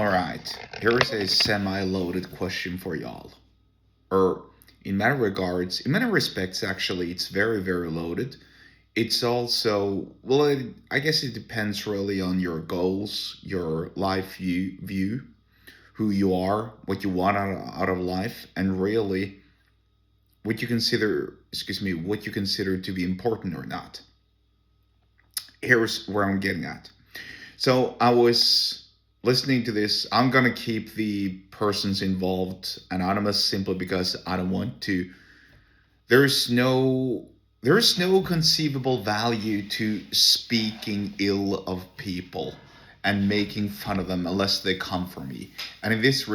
All right, here is a semi-loaded question for y'all. Or in many regards, in many respects, actually, it's very, very loaded. It's also, well, I guess it depends really on your goals, your life view, who you are, what you want out of life, and really what you consider to be important or not. Here's where I'm getting at. So I was listening to this. I'm gonna keep the persons involved anonymous simply because I don't want to. There's no there's no conceivable value to speaking ill of people and making fun of them unless they come for me. And in this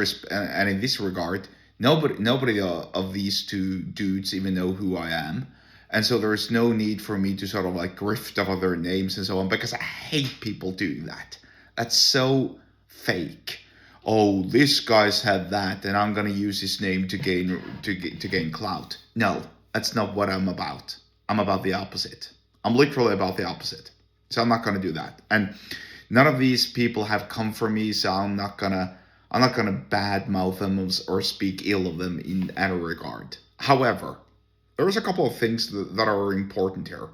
regard, nobody of these two dudes even know who I am. And so there's no need for me to sort of like grift off of their names and so on because I hate people doing that. That's so fake. Oh, this guy's had that, and I'm gonna use his name to gain clout. No, that's not what I'm about. I'm about the opposite. I'm literally about the opposite. So I'm not gonna do that. And none of these people have come for me, so I'm not gonna badmouth them or speak ill of them in any regard. However, there's a couple of things that are important here,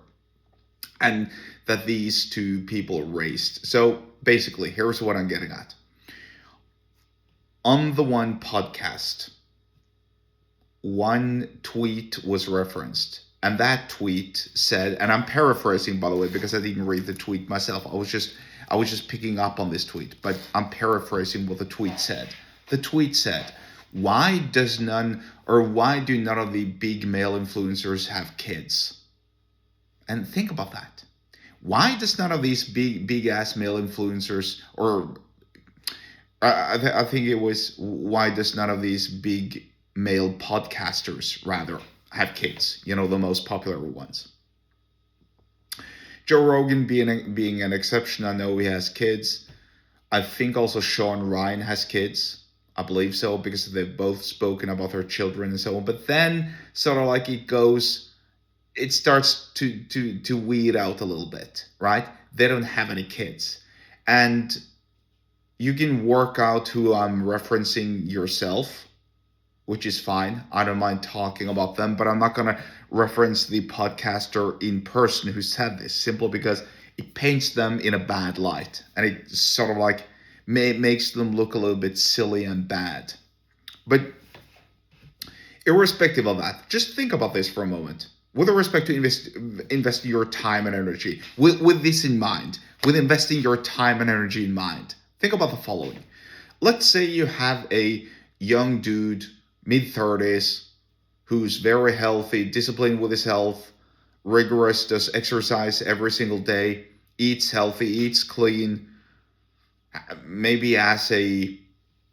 and that these two people raised. So basically, here's what I'm getting at. On the one podcast, one tweet was referenced, and that tweet said, and I'm paraphrasing by the way because I didn't read the tweet myself. I was just picking up on this tweet, but I'm paraphrasing what the tweet said. The tweet said, why do none of the big male influencers have kids? And think about that. Why does none of these big ass male influencers, or I think it was, why does none of these big male podcasters rather have kids? You know, the most popular ones. Joe Rogan being an exception. I know he has kids. I think also Sean Ryan has kids. I believe so because they've both spoken about their children and so on. But then sort of like it starts to weed out a little bit, right? They don't have any kids. And you can work out who I'm referencing yourself, which is fine. I don't mind talking about them, but I'm not going to reference the podcaster in person who said this, simply because it paints them in a bad light. And it sort of like makes them look a little bit silly and bad. But irrespective of that, just think about this for a moment. With respect to investing your time and energy, with this in mind, with investing your time and energy in mind, think about the following. Let's say you have a young dude, mid-30s, who's very healthy, disciplined with his health, rigorous, does exercise every single day, eats healthy, eats clean, maybe has a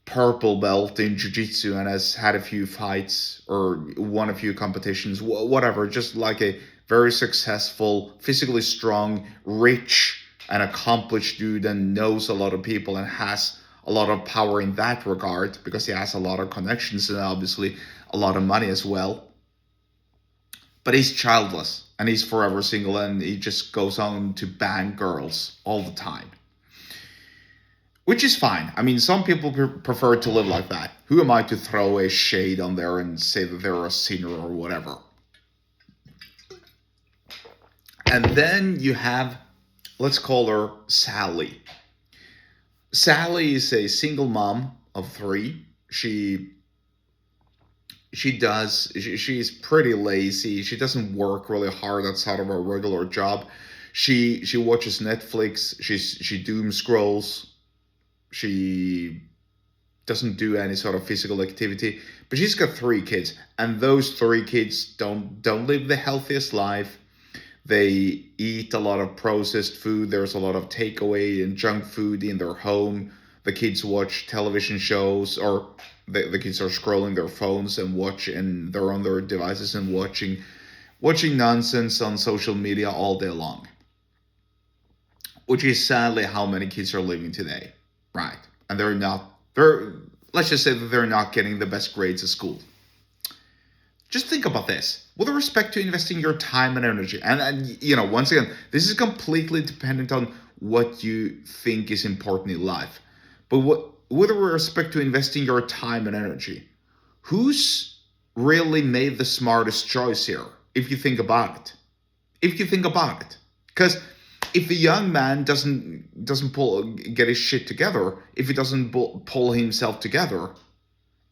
purple belt in jiu-jitsu and has had a few fights or won a few competitions, whatever, just like a very successful, physically strong, rich, and accomplished dude, and knows a lot of people and has a lot of power in that regard because he has a lot of connections and obviously a lot of money as well. But he's childless and he's forever single and he just goes on to bang girls all the time. Which is fine. I mean, some people prefer to live like that. Who am I to throw a shade on there and say that they're a sinner or whatever? And then you have, let's call her Sally. Sally is a single mom of 3. She's pretty lazy. She doesn't work really hard outside of her regular job. She watches Netflix. She doom scrolls. She doesn't do any sort of physical activity, but she's got 3 kids, and those 3 kids don't live the healthiest life. They eat a lot of processed food. There's a lot of takeaway and junk food in their home. The kids watch television shows, or the kids are scrolling their phones and they're on their devices and watching nonsense on social media all day long, which is sadly how many kids are living today. Right. And let's just say that they're not getting the best grades at school. Just think about this. With respect to investing your time and energy, and once again, this is completely dependent on what you think is important in life. But with respect to investing your time and energy, who's really made the smartest choice here? If you think about it, because if the young man doesn't get his shit together, if he doesn't pull himself together,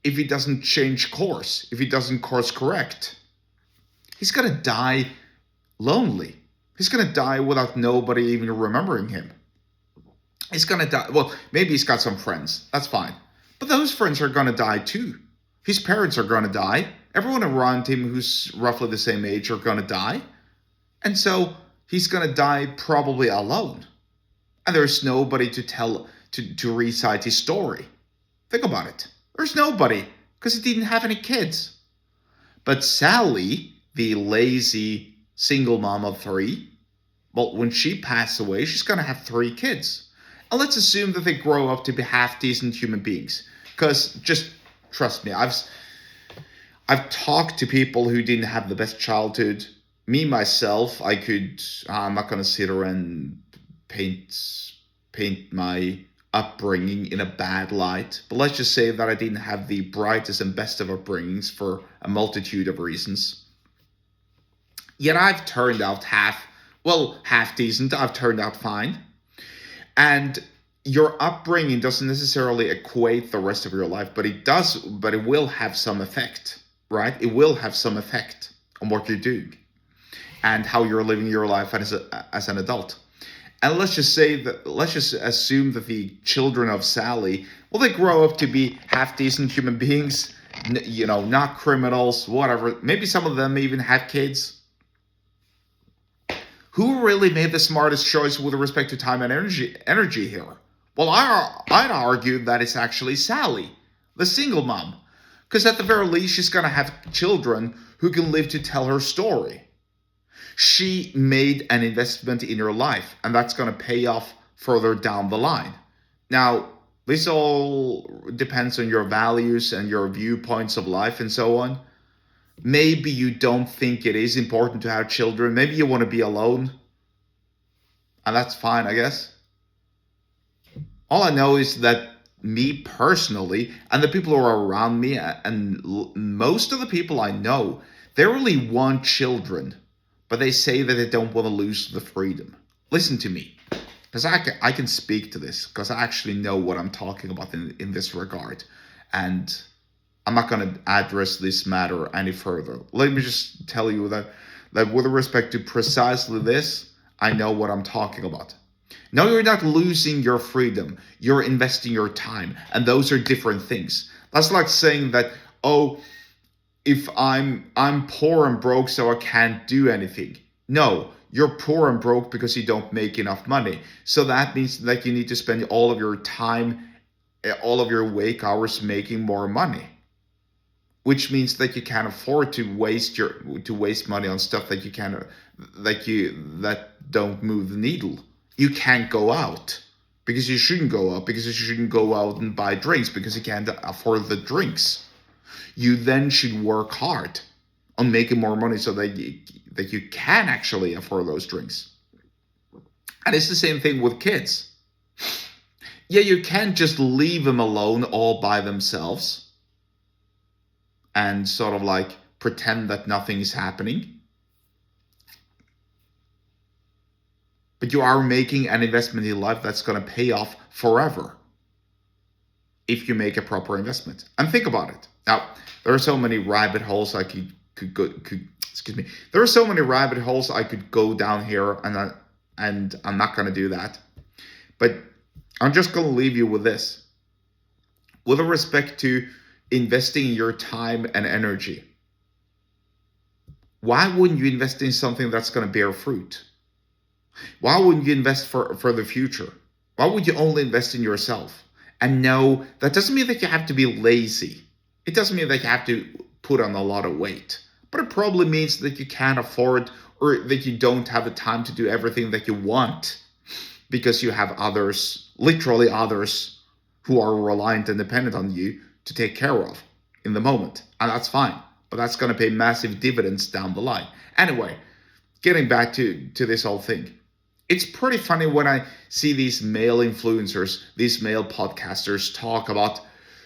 if he doesn't change course, if he doesn't course correct, he's gonna die lonely. He's gonna die without nobody even remembering him. He's gonna die. Well, maybe he's got some friends. That's fine. But those friends are gonna die too. His parents are gonna die. Everyone around him who's roughly the same age are gonna die. And so he's gonna die probably alone. And there's nobody to tell, to recite his story. Think about it. There's nobody, because he didn't have any kids. But Sally, the lazy single mom of 3, well, when she passes away, she's gonna have 3 kids. And let's assume that they grow up to be half-decent human beings. Because, just trust me, I've talked to people who didn't have the best childhood. Me, myself, I'm not going to sit around and paint my upbringing in a bad light. But let's just say that I didn't have the brightest and best of upbringings for a multitude of reasons. Yet I've turned out half decent. I've turned out fine. And your upbringing doesn't necessarily equate the rest of your life, but it will have some effect, right? It will have some effect on what you're doing and how you're living your life as an adult. And let's just assume that the children of Sally, well, they grow up to be half-decent human beings, not criminals, whatever. Maybe some of them even have kids. Who really made the smartest choice with respect to time and energy here? Well, I'd argue that it's actually Sally, the single mom. Because at the very least, she's going to have children who can live to tell her story. She made an investment in your life, and that's going to pay off further down the line. Now, this all depends on your values and your viewpoints of life and so on. Maybe you don't think it is important to have children. Maybe you want to be alone. And that's fine, I guess. All I know is that me personally, and the people who are around me, and most of the people I know, they really want children, but they say that they don't want to lose the freedom. Listen to me, because I can speak to this, because I actually know what I'm talking about in this regard. And I'm not going to address this matter any further. Let me just tell you that with respect to precisely this, I know what I'm talking about. No, you're not losing your freedom. You're investing your time. And those are different things. That's like saying that, oh, if I'm poor and broke, so I can't do anything. No, you're poor and broke because you don't make enough money. So that means that you need to spend all of your time, all of your wake hours making more money. Which means that you can't afford to waste money on stuff that don't move the needle. You can't go out because you shouldn't go out, because you shouldn't go out and buy drinks because you can't afford the drinks. You then should work hard on making more money so that you can actually afford those drinks. And it's the same thing with kids. Yeah, you can't just leave them alone all by themselves and sort of like pretend that nothing is happening. But you are making an investment in life that's going to pay off forever if you make a proper investment. And think about it. Now, there are so many rabbit holes I could go. There are so many rabbit holes I could go down here, and I'm not going to do that. But I'm just going to leave you with this. With respect to investing your time and energy, why wouldn't you invest in something that's going to bear fruit? Why wouldn't you invest for the future? Why would you only invest in yourself? And no, that doesn't mean that you have to be lazy. It doesn't mean that you have to put on a lot of weight. But it probably means that you can't afford, or that you don't have the time to do everything that you want because you have others, literally others, who are reliant and dependent on you to take care of in the moment. And that's fine. But that's going to pay massive dividends down the line. Anyway, getting back to this whole thing. it's pretty funny when I see these male influencers, these male podcasters talk about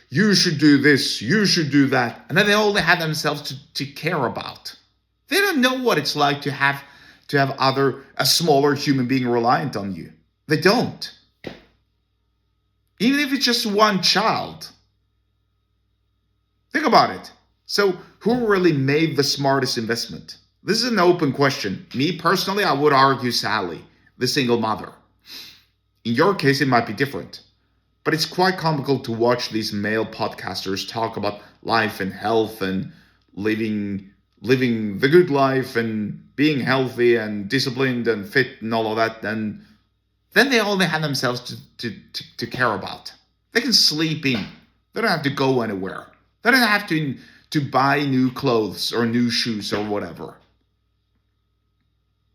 you should do this, you should do that, and then they only have themselves to care about. They don't know what it's like to have a smaller human being reliant on you. They don't. Even if it's just one child. Think about it. So who really made the smartest investment? This is an open question. Me personally, I would argue Sally, the single mother. In your case, it might be different. But it's quite comical to watch these male podcasters talk about life and health and living the good life and being healthy and disciplined and fit and all of that. And then they only have themselves to care about. They can sleep in. They don't have to go anywhere. They don't have to buy new clothes or new shoes or whatever.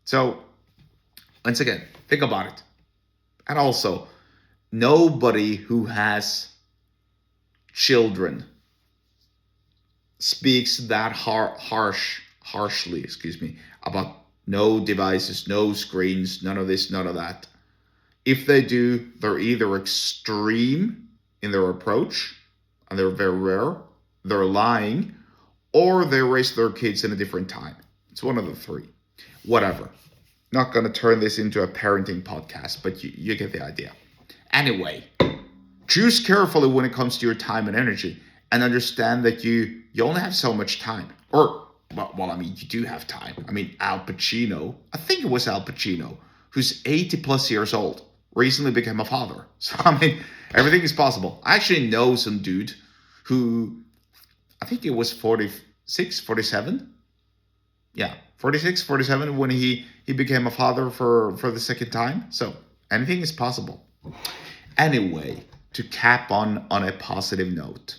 So, once again, think about it. And also, nobody who has children speaks that harshly, about no devices, no screens, none of this, none of that. If they do, they're either extreme in their approach, and they're very rare, they're lying, or they raise their kids in a different time. It's one of the three. Whatever. Not going to turn this into a parenting podcast, but you get the idea. Anyway, choose carefully when it comes to your time and energy, and understand that you only have so much time. Or, well, I mean, you do have time. I mean, Al Pacino, I think it was Al Pacino, who's 80 plus years old, recently became a father. So, I mean, everything is possible. I actually know some dude who, I think it was 46, 47. Yeah, 46, 47 when he became a father for the second time. So anything is possible. Anyway, to cap on a positive note,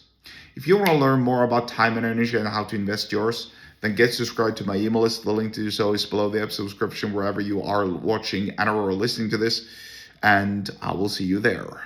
if you want to learn more about time and energy and how to invest yours, then get subscribed to my email list. The link to do so is below the episode description wherever you are watching and or listening to this. And I will see you there.